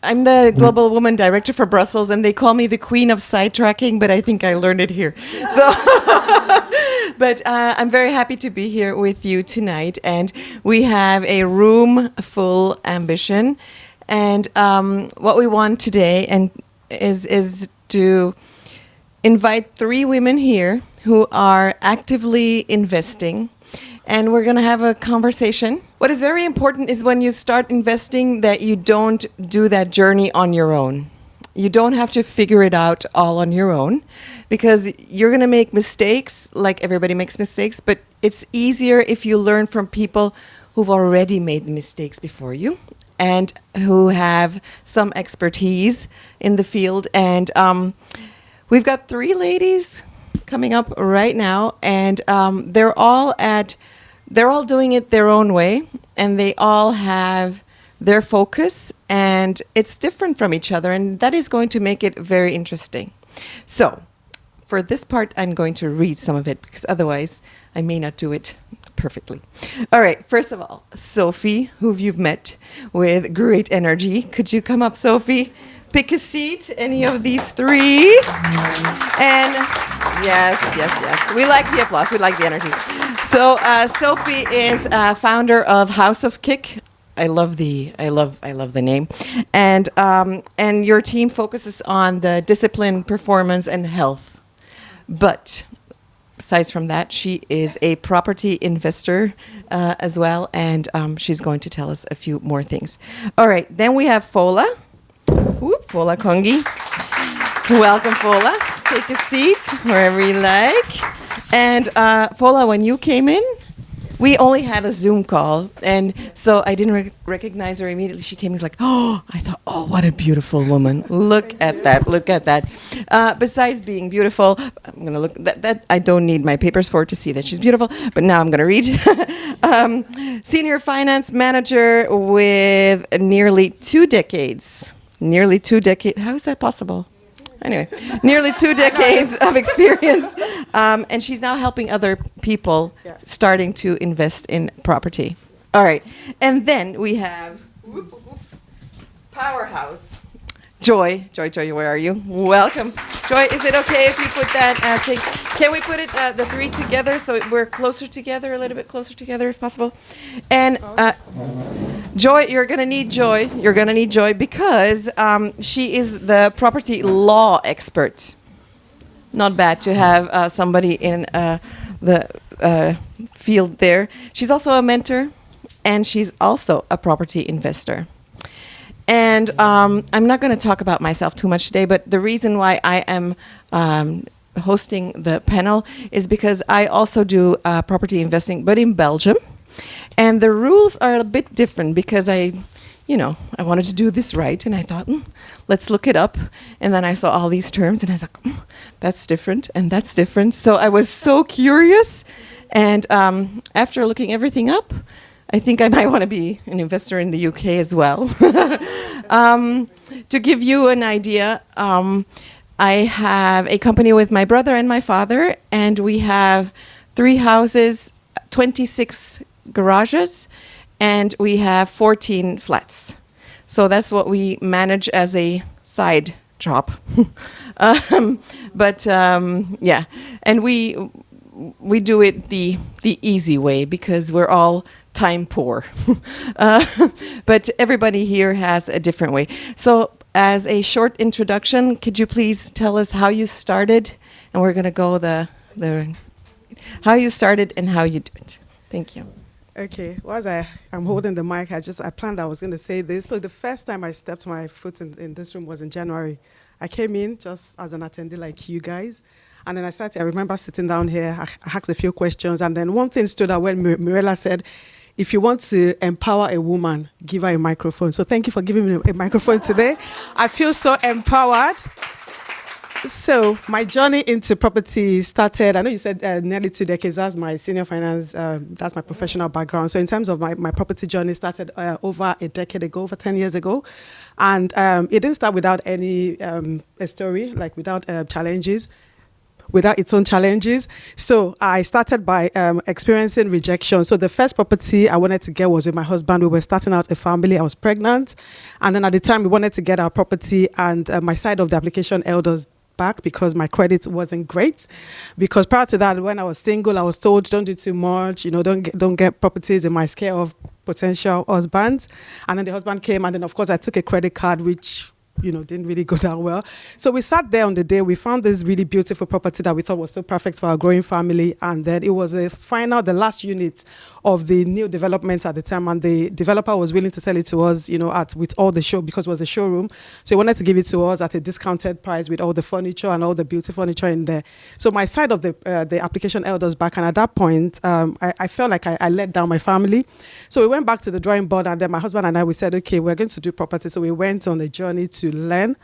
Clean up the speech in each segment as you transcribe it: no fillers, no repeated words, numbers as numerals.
I'm the Global Woman Director for Brussels, and they call me the Queen of Sidetracking, but I think I learned it here. So, but I'm very happy to be here with you tonight, and we have a room full ambition, and what we want today is to invite 3 women here who are actively investing, and we're going to have a conversation. What is very important is when you start investing that you don't do that journey on your own. You don't have to figure it out all on your own, because you're going to make mistakes, like everybody makes mistakes, but it's easier if you learn from people who've already made mistakes before you and who have some expertise in the field. And we've got 3 ladies coming up right now, and they're all doing it their own way, and they all have their focus, and it's different from each other, and that is going to make it very interesting. So, for this part, I'm going to read some of it, because otherwise I may not do it perfectly. All right, first of all, Sophie, who you've met with great energy. Could you come up, Sophie? Pick a seat, any of these 3. And yes. We like the applause, we like the energy. So Sophie is founder of House of Kick. I love the name. And your team focuses on the discipline, performance, and health. But besides from that, she is a property investor as well, and she's going to tell us a few more things. All right, then we have Fola. Fola Kongi. Welcome, Fola. Take a seat wherever you like. And Fola, when you came in, we only had a Zoom call, and so I didn't recognize her immediately. She came, like, I thought, what a beautiful woman. Look at that. Besides being beautiful, I'm going to look, that I don't need my papers for to see that she's beautiful, but now I'm going to read. Senior finance manager with nearly 2 decades. How is that possible? Anyway, nearly 2 decades of experience, and she's now helping other people starting to invest in property. All right, and then we have Powerhouse. Joy, where are you? Welcome. Joy, is it okay if you put that, can we put it, the 3 together so we're closer together, a little bit closer together if possible? And Joy, you're going to need Joy because she is the property law expert. Not bad to have somebody in the field there. She's also a mentor, and she's also a property investor. And I'm not going to talk about myself too much today, but the reason why I am hosting the panel is because I also do property investing, but in Belgium. And the rules are a bit different because I wanted to do this right, and I thought, let's look it up. And then I saw all these terms, and I was like, that's different, and that's different. So I was so curious, and after looking everything up, I think I might want to be an investor in the UK as well. To give you an idea, I have a company with my brother and my father, and we have 3 houses, 26 garages, and we have 14 flats. So that's what we manage as a side job. And we do it the easy way because we're all time poor. But everybody here has a different way. So as a short introduction, could you please tell us how you started? And we're going to go how you started and how you do it. Thank you. Okay, I'm holding the mic, I planned I was going to say this. So the first time I stepped my foot in this room was in January. I came in just as an attendee like you guys. And then I remember sitting down here, I asked a few questions. And then one thing stood out when Mirella said, if you want to empower a woman, give her a microphone. So thank you for giving me a microphone today. I feel so empowered. So my journey into property started, I know you said nearly 2 decades. That's my senior finance, that's my professional background. So in terms of my property journey started over a decade ago, over 10 years ago. And it didn't start without any a story, like without challenges. without its own challenges. So I started by experiencing rejection. So the first property I wanted to get was with my husband. We were starting out a family. I was pregnant. And then at the time we wanted to get our property, and my side of the application held us back because my credit wasn't great. Because prior to that, when I was single, I was told, don't do too much, don't get properties in my scale of potential husbands. And then the husband came, and then of course I took a credit card, which didn't really go down well. So we sat there on the day. We found this really beautiful property that we thought was so perfect for our growing family. And then it was the last unit of the new development at the time. And the developer was willing to sell it to us, with all the show, because it was a showroom. So he wanted to give it to us at a discounted price with all the furniture and all the beautiful furniture in there. So my side of the application held us back. And at that point, I felt like I let down my family. So we went back to the drawing board, and then my husband and I, we said, okay, we're going to do property. So we went on a journey to learn.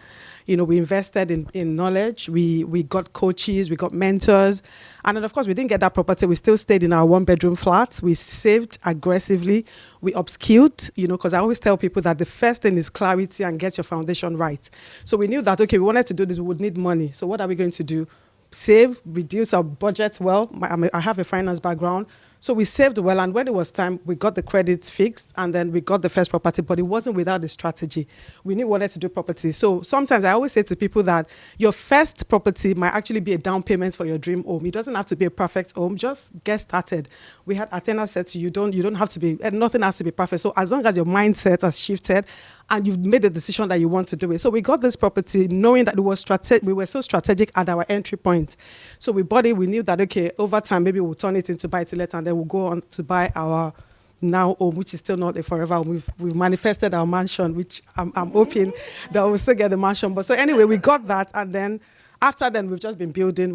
We invested in knowledge. We got coaches, we got mentors. And then, of course, we didn't get that property. We still stayed in our one-bedroom flat. We saved aggressively. We upskilled, because I always tell people that the first thing is clarity and get your foundation right. So we knew that, okay, we wanted to do this, we would need money. So what are we going to do? Save, reduce our budget well. I have a finance background. So we saved well, and when it was time, we got the credits fixed, and then we got the first property, but it wasn't without the strategy. We knew we wanted to do property. So sometimes I always say to people that your first property might actually be a down payment for your dream home. It doesn't have to be a perfect home. Just get started. We had Athena said to you, you don't have to be, nothing has to be perfect. So as long as your mindset has shifted and you've made the decision that you want to do it. So we got this property knowing that it was we were so strategic at our entry point. So we bought it. We knew that, okay, over time, maybe we'll turn it into buy-to-let, and then we'll go on to buy our now home, which is still not a forever home. We've manifested our mansion, which I'm hoping that we'll still get the mansion. But so anyway, we got that, and then after then, we've just been building.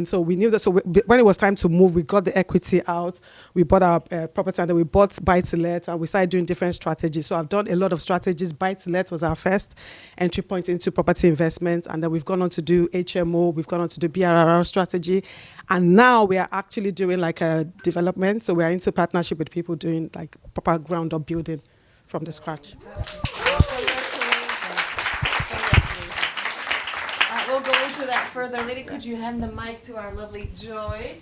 So we knew that. So when it was time to move, we got the equity out. We bought our property, and then we bought buy-to-let, and we started doing different strategies. So I've done a lot of strategies. Buy-to-let was our first entry point into property investment, and then we've gone on to do HMO. We've gone on to do BRRR strategy, and now we are actually doing like a development. So we are into partnership with people doing like proper ground-up building from the scratch. We'll go into that further. Lady, could you hand the mic to our lovely Joy?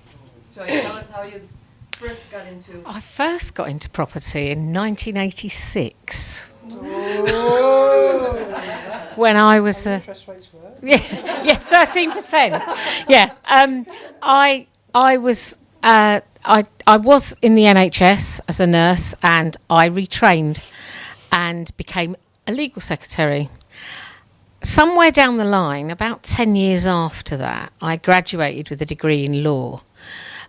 Joy, tell us how you first got into... I first got into property in 1986. Oh. When I was... Interest rates were? Yeah, 13%. Yeah. I was in the NHS as a nurse, and I retrained and became a legal secretary. Somewhere down the line, about 10 years after that, I graduated with a degree in law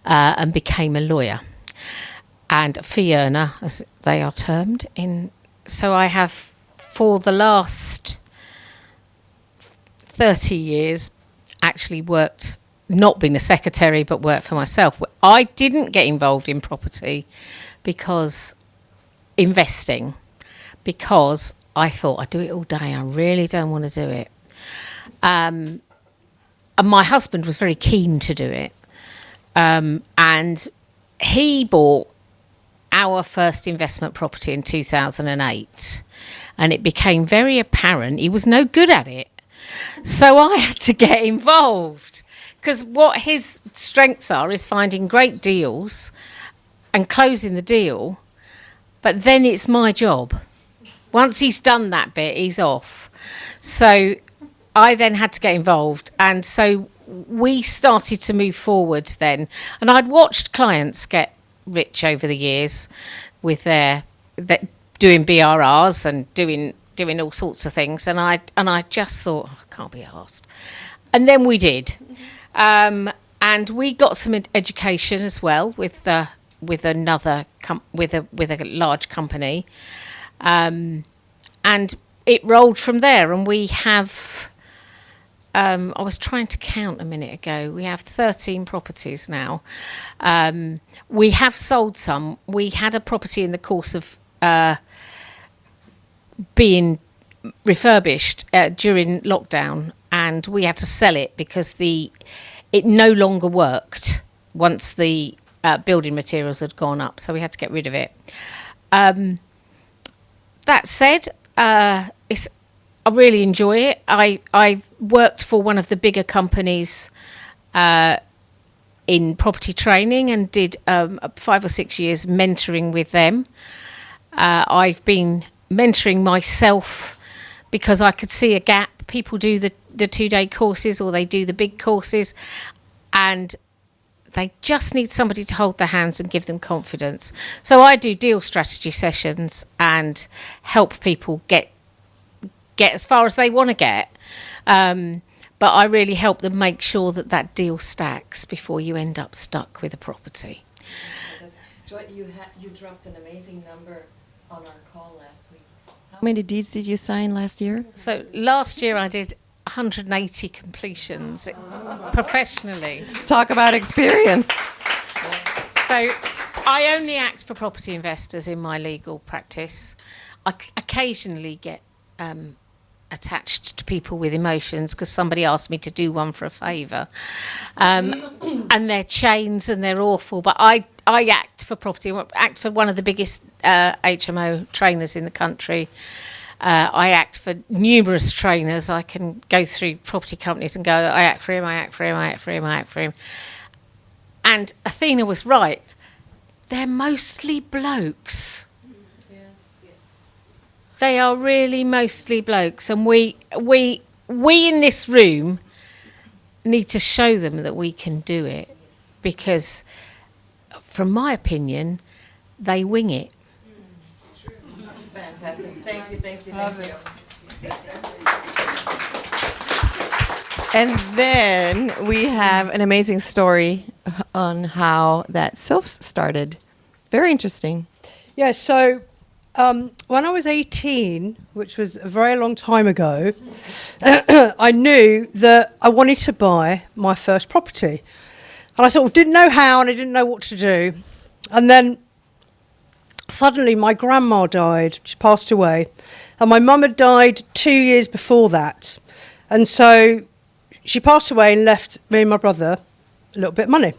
and became a lawyer and a fee earner, as they are termed. So I have, for the last 30 years, actually worked, not been a secretary, but worked for myself. I didn't get involved in property because I thought I'd do it all day. I really don't want to do it. And my husband was very keen to do it. And he bought our first investment property in 2008. And it became very apparent he was no good at it. So I had to get involved. Because what his strengths are is finding great deals and closing the deal. But then it's my job. Once he's done that bit, he's off. So I then had to get involved. And so we started to move forward then. And I'd watched clients get rich over the years with their doing BRRs and doing all sorts of things. And I just thought, I can't be arsed. And then we did. And we got some education as well with a large company. And it rolled from there, and we have, I was trying to count a minute ago, we have 13 properties now. We have sold some. We had a property in the course of being refurbished during lockdown, and we had to sell it because it no longer worked once the building materials had gone up, so we had to get rid of it. That said, I really enjoy it. I worked for one of the bigger companies in property training and did 5 or 6 years mentoring with them. I've been mentoring myself because I could see a gap. People do the 2-day courses or they do the big courses, and they just need somebody to hold their hands and give them confidence. So I do deal strategy sessions and help people get as far as they want to get. But I really help them make sure that deal stacks before you end up stuck with a property. Joy, you dropped an amazing number on our call last week. How many deeds did you sign last year? So last year I did 180 completions professionally. Talk about experience. So I only act for property investors in my legal practice. I occasionally get attached to people with emotions because somebody asked me to do one for a favour, and they're chains and they're awful, but I act for property. I act for one of the biggest HMO trainers in the country. I act for numerous trainers. I can go through property companies and go, I act for him, I act for him, I act for him, I act for him. And Athena was right. They're mostly blokes. They are really mostly blokes, and we in this room need to show them that we can do it, because, from my opinion, they wing it. Fantastic. Thank you. And then we have an amazing story on how that SOFS started. Very interesting. Yeah, so when I was 18, which was a very long time ago, I knew that I wanted to buy my first property. And I sort of didn't know how, and I didn't know what to do. And then suddenly my grandma died. She passed away. And my mum had died 2 years before that. And so she passed away and left me and my brother a little bit of money.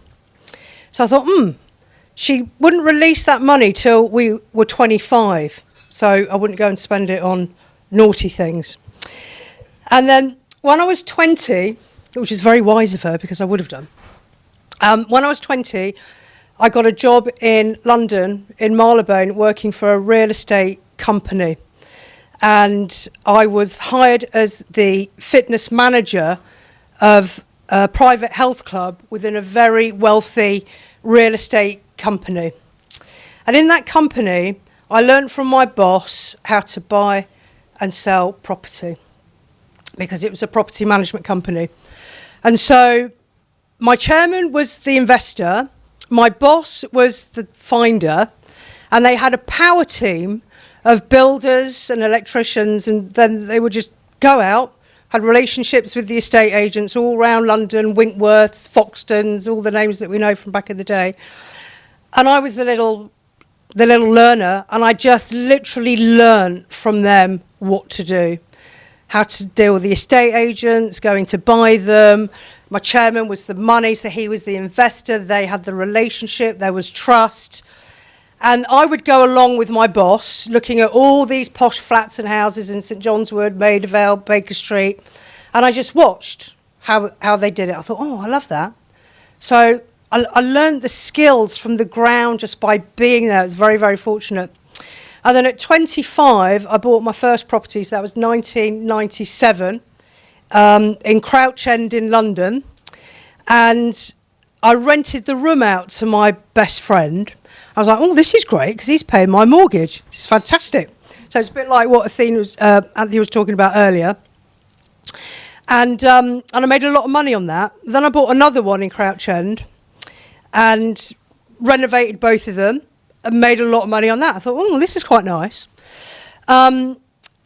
So I thought, she wouldn't release that money till we were 25. So I wouldn't go and spend it on naughty things. And then when I was 20, which is very wise of her because I would have done. When I was 20, I got a job in London, in Marylebone, working for a real estate company. And I was hired as the fitness manager of a private health club within a very wealthy real estate company. And in that company, I learned from my boss how to buy and sell property, because it was a property management company. And so my chairman was the investor, my boss was the finder, and they had a power team of builders and electricians, and then they would just go out, had relationships with the estate agents all around London, Winkworths, Foxtons, all the names that we know from back in the day. And I was the little learner, and I just literally learned from them what to do, how to deal with the estate agents, going to buy them. My chairman was the money, so he was the investor. They had the relationship, there was trust. And I would go along with my boss, looking at all these posh flats and houses in St John's Wood, Maida Vale, Baker Street, and I just watched how they did it. I thought, I love that. So I learned the skills from the ground just by being there. I was very, very fortunate. And then at 25, I bought my first property, so that was 1997, in Crouch End in London. And I rented the room out to my best friend. I was like, this is great, because he's paying my mortgage. This is fantastic. So it's a bit like what Anthony was talking about earlier. And I made a lot of money on that. Then I bought another one in Crouch End and renovated both of them and made a lot of money on that. I thought, this is quite nice. And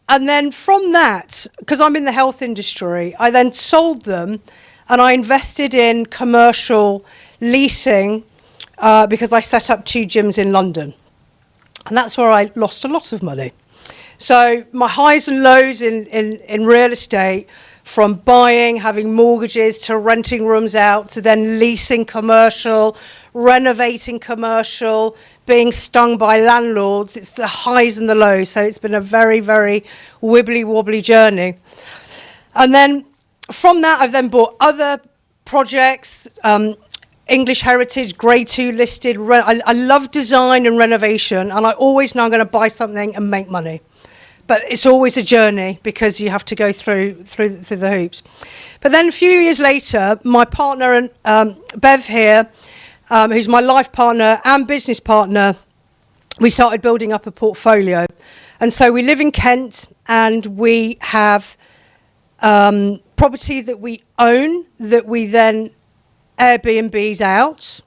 then from that, because I'm in the health industry, I then sold them and I invested in commercial leasing because I set up 2 gyms in London. And that's where I lost a lot of money. So my highs and lows in real estate, from buying, having mortgages, to renting rooms out, to then leasing commercial, renovating commercial, being stung by landlords. It's the highs and the lows. So it's been a very, very wibbly-wobbly journey. And then from that, I've then bought other projects, English Heritage, Grade 2 listed. I love design and renovation, and I always know I'm going to buy something and make money. But it's always a journey because you have to go through the hoops. But then a few years later, my partner, and Bev here, who's my life partner and business partner, we started building up a portfolio. And so we live in Kent, and we have property that we own that we then Airbnbs out.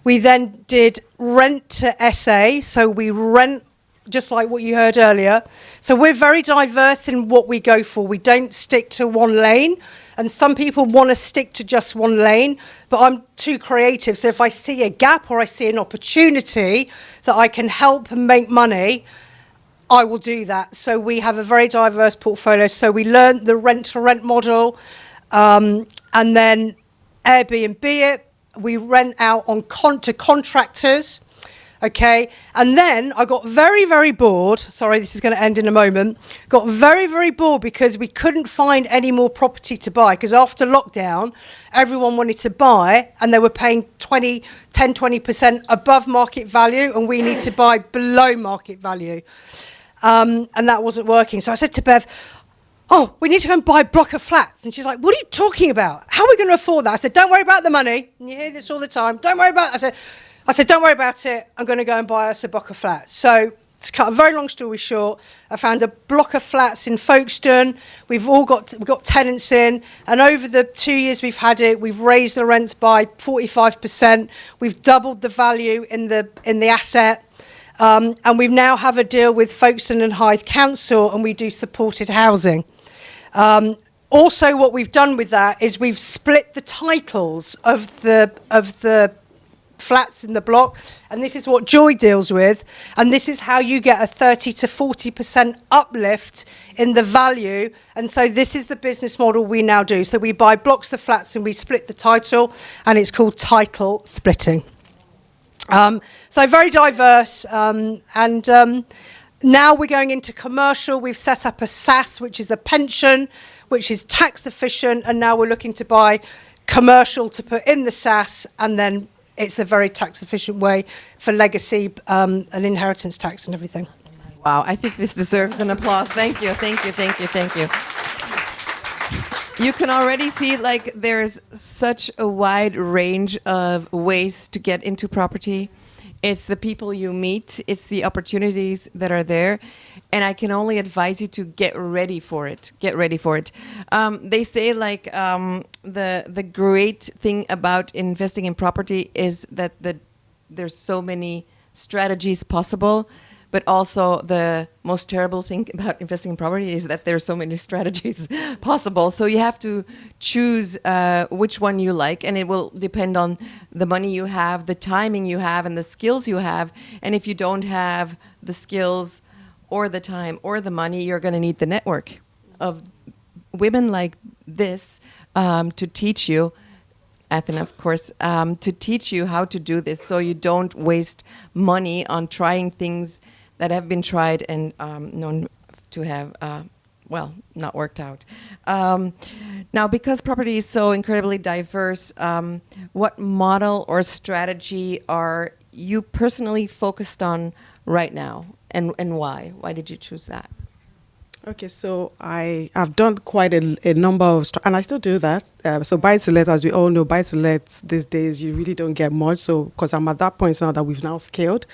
We then did rent to SA, so we rent just like what you heard earlier. So we're very diverse in what we go for. We don't stick to one lane, and some people want to stick to just one lane, but I'm too creative. So if I see a gap or I see an opportunity that I can help and make money, I will do that. So we have a very diverse portfolio. So we learned the rent-to-rent model, and then Airbnb it. We rent out to contractors. Okay, and then I got very, very bored. Sorry, this is going to end in a moment. Got very, very bored because we couldn't find any more property to buy, because after lockdown, everyone wanted to buy and they were paying 20% above market value, and we need to buy below market value. And that wasn't working. So I said to Bev, oh, we need to go and buy a block of flats. And she's like, what are you talking about? How are we going to afford that? I said, don't worry about the money. And you hear this all the time. Don't worry about it. I said, don't worry about it. I'm going to go and buy us a block of flats. So to cut a very long story short, I found a block of flats in Folkestone. We've got tenants in. And over the 2 years we've had it, we've raised the rents by 45%. We've doubled the value in the asset. And we now have a deal with Folkestone and Hythe Council, and we do supported housing. Also, what we've done with that is we've split the titles of the flats in the block, and this is what Joy deals with, and this is how you get a 30 to 40% uplift in the value. And so this is the business model we now do. So we buy blocks of flats and we split the title, and it's called title splitting. So very diverse, and now we're going into commercial. We've set up a SAS, which is a pension, which is tax efficient, and now we're looking to buy commercial to put in the SAS, and then it's a very tax efficient way for legacy and inheritance tax and everything. Wow, I think this deserves an applause. Thank you, thank you, thank you, thank you. You can already see, like, there's such a wide range of ways to get into property. It's the people you meet, it's the opportunities that are there, and I can only advise you to get ready for it. Get ready for it. They say, like, the great thing about investing in property is that there's so many strategies possible. But also the most terrible thing about investing in property is that there are so many strategies possible. So you have to choose which one you like, and it will depend on the money you have, the timing you have, and the skills you have. And if you don't have the skills or the time or the money, you're going to need the network of women like this to teach you. Athena, of course, to teach you how to do this so you don't waste money on trying things that have been tried and known to have, not worked out. Now, because property is so incredibly diverse, what model or strategy are you personally focused on right now, and why? Why did you choose that? Okay, so I have done quite a number of, and I still do that. So buy-to-let, as we all know, buy-to-let these days, you really don't get much. So, because I'm at that point now that we've now scaled.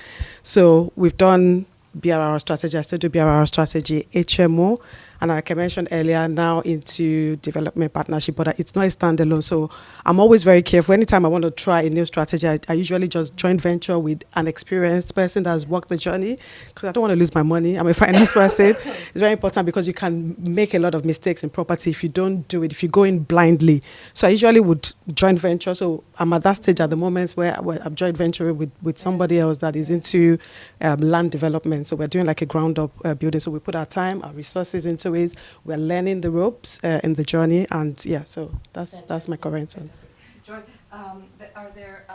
So we've done BRR strategy, I still do BRR strategy, HMO, and like I mentioned earlier, now into development partnership, but it's not a standalone. So I'm always very careful. Anytime I want to try a new strategy, I usually just joint venture with an experienced person that has walked the journey, because I don't want to lose my money. I'm a finance person. It's very important because you can make a lot of mistakes in property if you don't do it, if you go in blindly. So I usually would joint venture. So I'm at that stage at the moment where I'm joint venturing with somebody else that is into land development. So we're doing like a ground up building. So we put our time, our resources into it. We're learning the ropes in the journey, and so that's my current one. Joy, are there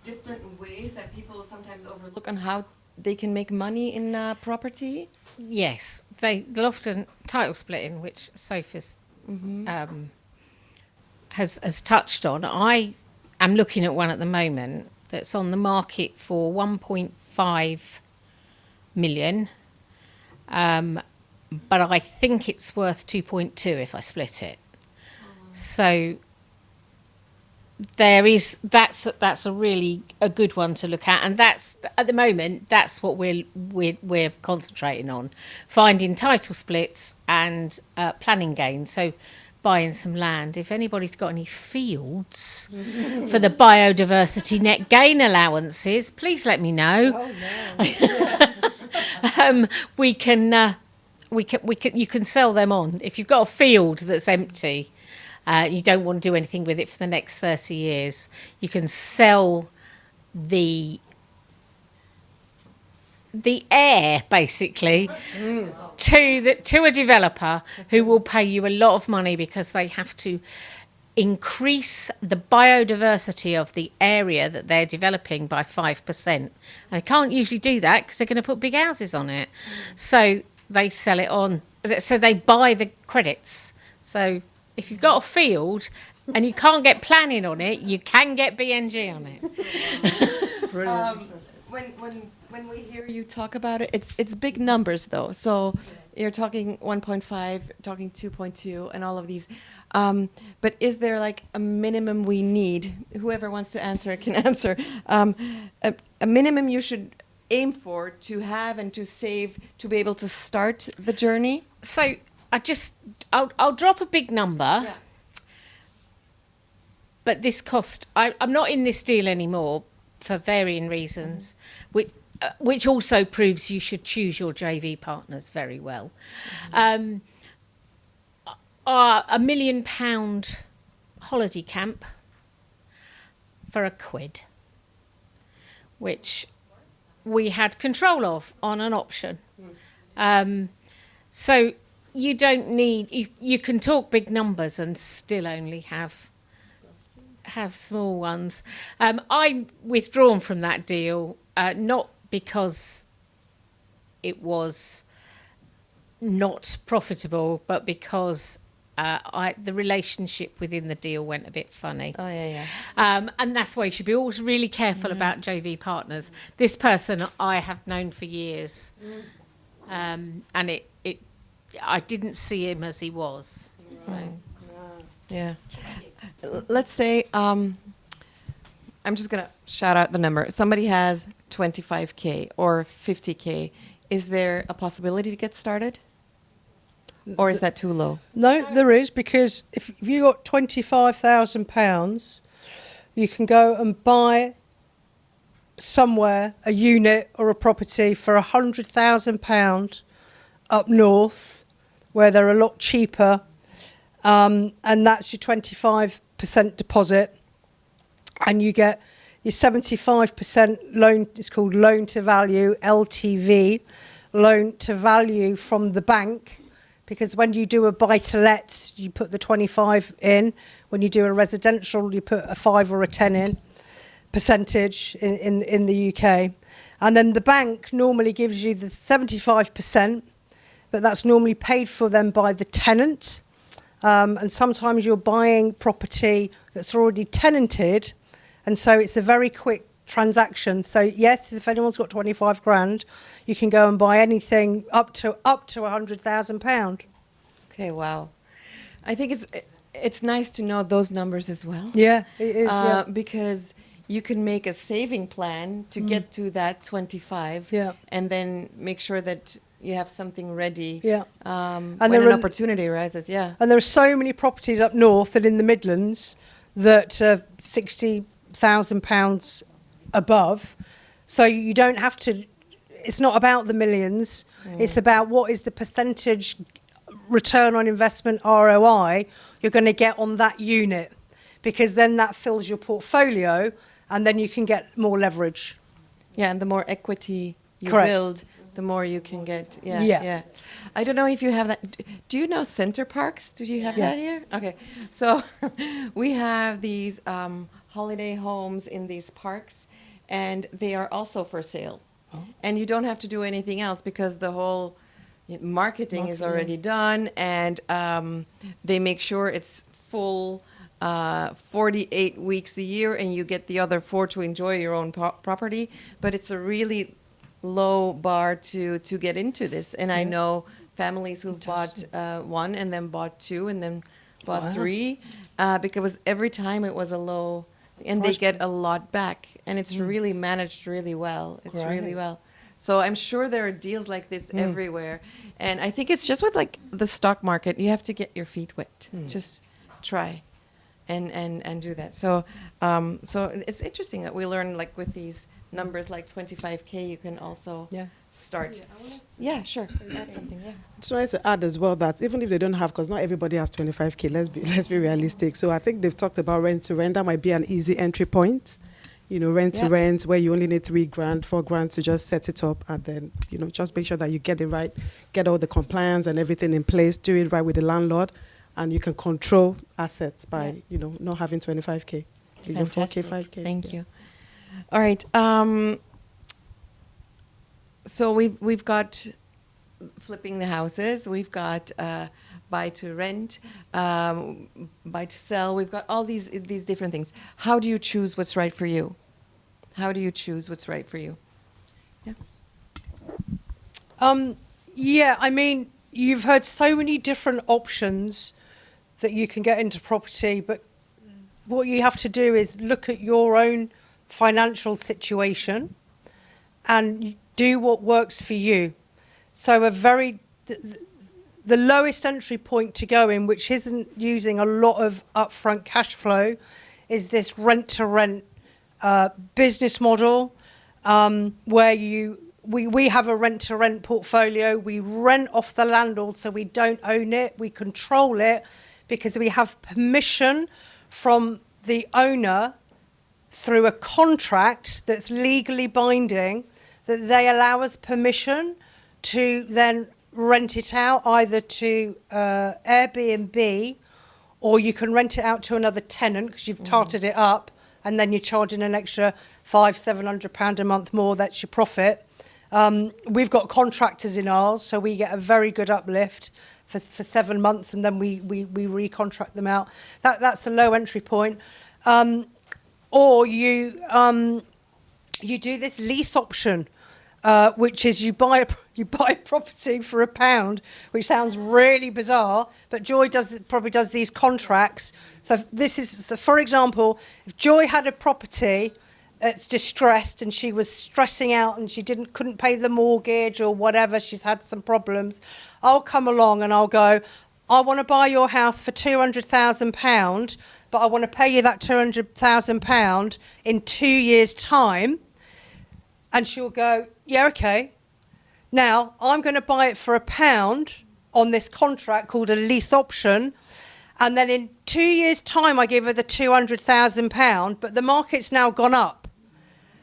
different ways that people sometimes overlook on how they can make money in property? Yes, they'll often title splitting, which Sophie's has touched on, I am looking at one at the moment that's on the market for 1.5 million, but I think it's worth 2.2 if I split it. So that's a really a good one to look at, and that's at the moment that's what we're concentrating on, finding title splits and planning gains. So buying some land. If anybody's got any fields for the biodiversity net gain allowances, please let me know. We can you can sell them on. If you've got a field that's empty, you don't want to do anything with it for the next 30 years, you can sell the air basically to a developer who will pay you a lot of money because they have to increase the biodiversity of the area that they're developing by 5%. And they can't usually do that because they're going to put big houses on it. So they sell it on, so they buy the credits. So if you've got a field and you can't get planning on it, you can get BNG on it. When we hear you talk about it, it's big numbers though. So you're talking 1.5, talking 2.2, and all of these. But is there like a minimum we need? Whoever wants to answer can answer. A minimum you should aim for to have and to save to be able to start the journey? So I'll drop a big number. Yeah. But this cost, I'm not in this deal anymore for varying reasons, which also proves you should choose your JV partners very well. £1 million holiday camp for £1, which we had control of on an option. So you don't need, you can talk big numbers and still only have small ones. I'm withdrawn from that deal, not because it was not profitable, but because the relationship within the deal went a bit funny. Oh, yeah. And that's why you should be always really careful about JV partners. This person I have known for years, and I didn't see him as he was. So. Yeah. Let's say, I'm just going to shout out the number. Somebody has 25K or 50K. Is there a possibility to get started? Or is that too low? No, there is, because if you got £25,000, you can go and buy somewhere a unit or a property for £100,000 up north, where they're a lot cheaper, and that's your 25% deposit, and you get your 75% loan. It's called loan to value, LTV, loan to value from the bank. Because when you do a buy-to-let, you put the 25 in. When you do a residential, you put a 5 or a 10 in percentage in the UK. And then the bank normally gives you the 75%, but that's normally paid for then by the tenant. And sometimes you're buying property that's already tenanted, and so it's a very quick transaction. So yes, if anyone's got 25 grand, you can go and buy anything up to £100,000. Okay, wow. I think it's nice to know those numbers as well. Yeah, it is. Because you can make a saving plan to get to that 25, and then make sure that you have something ready. Yeah. And when an opportunity arises. Yeah. And there are so many properties up north and in the Midlands that are £60,000 above, so you don't have to. It's not about the millions. It's about what is the percentage return on investment, ROI, you're going to get on that unit, because then that fills your portfolio, and then you can get more leverage. Yeah, and the more equity you Correct. build, the more you can get. Yeah. I don't know if you have that. Do you know Center Parks? Do you have that here? Okay. So we have these holiday homes in these parks, and they are also for sale. Oh. And you don't have to do anything else because the whole marketing is already done, and they make sure it's full 48 weeks a year, and you get the other 4 to enjoy your own property. But it's a really low bar to get into this. And I know families who've bought one and then bought two and then bought three, because every time it was a low, and they get a lot back, and it's really managed really well. It's really well. So I'm sure there are deals like this everywhere, and I think it's just with like the stock market, you have to get your feet wet. Just try, and do that. So so it's interesting that we learn, like, with these numbers like 25K, you can also start. Yeah, sure. Add something. Yeah. Just wanted to add as well that even if they don't have, because not everybody has 25K, let's be realistic. So I think they've talked about rent to rent. That might be an easy entry point. You know, rent to rent, where you only need $3,000, $4,000 to just set it up, and then, you know, just make sure that you get it right, get all the compliance and everything in place, do it right with the landlord, and you can control assets by, you know, not having 25K. You go 4K, 5K. Thank you. All right. So we've got flipping the houses. We've got buy to rent, buy to sell. We've got all these different things. How do you choose what's right for you? How do you choose what's right for you? Yeah. Yeah, I mean, you've heard so many different options that you can get into property, but what you have to do is look at your own financial situation and do what works for you. So the lowest entry point to go in, which isn't using a lot of upfront cash flow, is this rent-to-rent business model, where we have a rent-to-rent portfolio. We rent off the landlord, so we don't own it. We control it because we have permission from the owner through a contract that's legally binding, that they allow us permission to then rent it out either to Airbnb, or you can rent it out to another tenant because you've tarted it up, and then you're charging an extra £500-700 a month more. That's your profit. We've got contractors in ours, so we get a very good uplift for 7 months, and then we recontract them out. That's a low entry point. Or you do this lease option, which is you buy a property for £1, which sounds really bizarre, but Joy probably does these contracts. So for example, if Joy had a property that's distressed and she was stressing out and she couldn't pay the mortgage or whatever, she's had some problems, I'll come along and I'll go, I want to buy your house for £200,000, but I want to pay you that £200,000 in 2 years' time. And she'll go, yeah, okay. Now, I'm going to buy it for £1 on this contract called a lease option. And then in 2 years' time, I give her the £200,000, but the market's now gone up.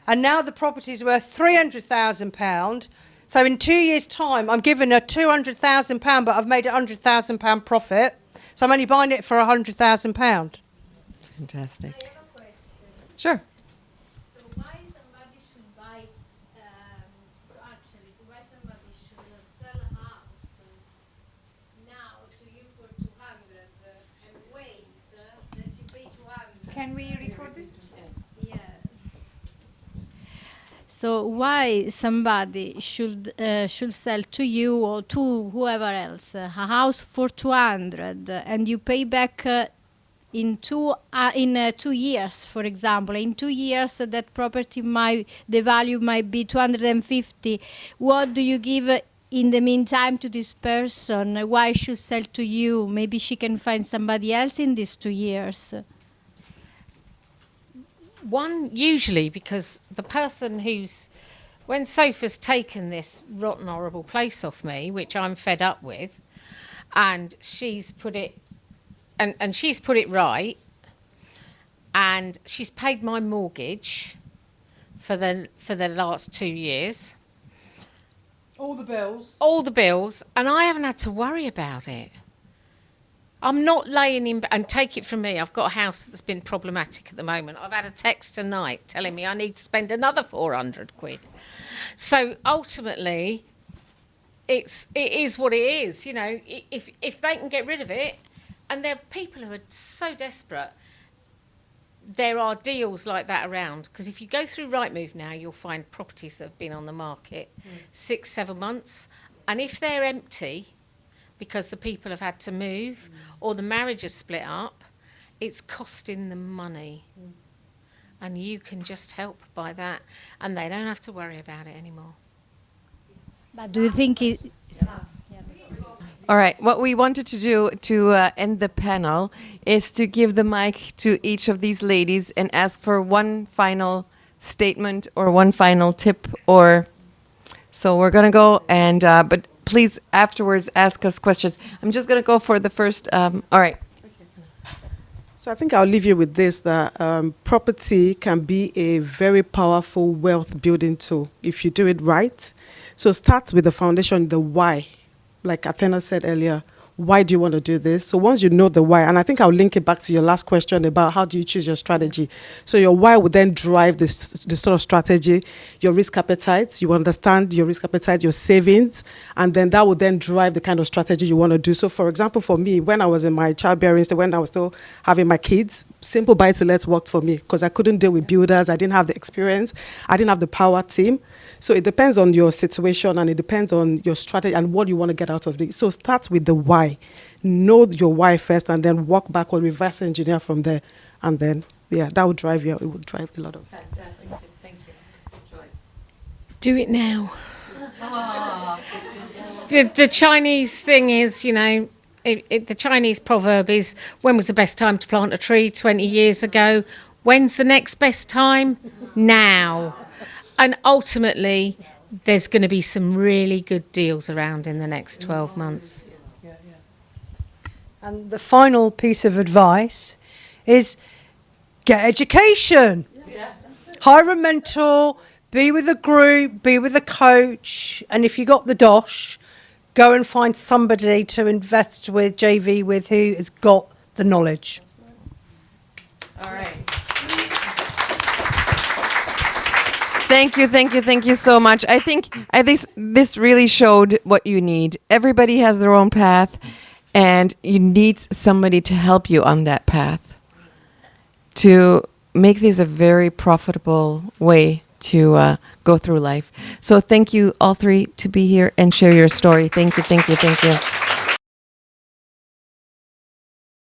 And now the property's worth £300,000. So in 2 years' time, I'm giving her £200,000, but I've made a £100,000 profit. So I'm only buying it for £100,000. Fantastic. I have a question. Sure. So why somebody should buy, why somebody should sell a house now to you for 200 and wait that you pay 200? Can we record this? Yeah. So why somebody should sell to you or to whoever else a house for 200 and you pay back in 2 years, for example. In 2 years, that property the value might be 250. What do you give in the meantime to this person? Why should sell to you? Maybe she can find somebody else in these 2 years. One, usually because the person when Sophie's taken this rotten, horrible place off me, which I'm fed up with, and she's put it, and she's put it right, and she's paid my mortgage for the last 2 years. All the bills. All the bills, and I haven't had to worry about it. I'm not laying in, and take it from me, I've got a house that's been problematic at the moment. I've had a text tonight telling me I need to spend another 400 quid. So ultimately, it is what it is. You know, if they can get rid of it, and there are people who are so desperate. There are deals like that around, because if you go through Rightmove now, you'll find properties that have been on the market 6-7 months, and if they're empty because the people have had to move or the marriage is split up, it's costing them money. And you can just help by that, and they don't have to worry about it anymore. But do you think it? All right. What we wanted to do to end the panel is to give the mic to each of these ladies and ask for one final statement or one final tip. Or so we're gonna go and but please afterwards ask us questions. I'm just gonna go for the first. All right. So I think I'll leave you with this, that property can be a very powerful wealth building tool if you do it right. So start with the foundation, the why. Like Athena said earlier, why do you want to do this? So once you know the why, and I think I'll link it back to your last question about how do you choose your strategy. So your why will then drive the sort of strategy, your risk appetite. You understand your risk appetite, your savings, and then that will then drive the kind of strategy you want to do. So for example, for me, when I was in my childbearing stage, when I was still having my kids, simple buy-to-let worked for me because I couldn't deal with builders. I didn't have the experience. I didn't have the power team. So it depends on your situation and it depends on your strategy and what you want to get out of it. So start with the why. Know your why first and then walk back or reverse engineer from there. And then, yeah, that will drive you. It will drive a lot of. Fantastic. Thank you. Joy. Do it now. The Chinese thing is, you know, the Chinese proverb is, when was the best time to plant a tree? 20 years ago. When's the next best time? Now. And ultimately, there's going to be some really good deals around in the next 12 months. And the final piece of advice is get education. Hire a mentor, be with a group, be with a coach. And if you got the dosh, go and find somebody to invest with, JV with, who has got the knowledge. All right. Thank you so much. I think this really showed what you need. Everybody has their own path, and you need somebody to help you on that path to make this a very profitable way to go through life. So thank you all three to be here and share your story. Thank you.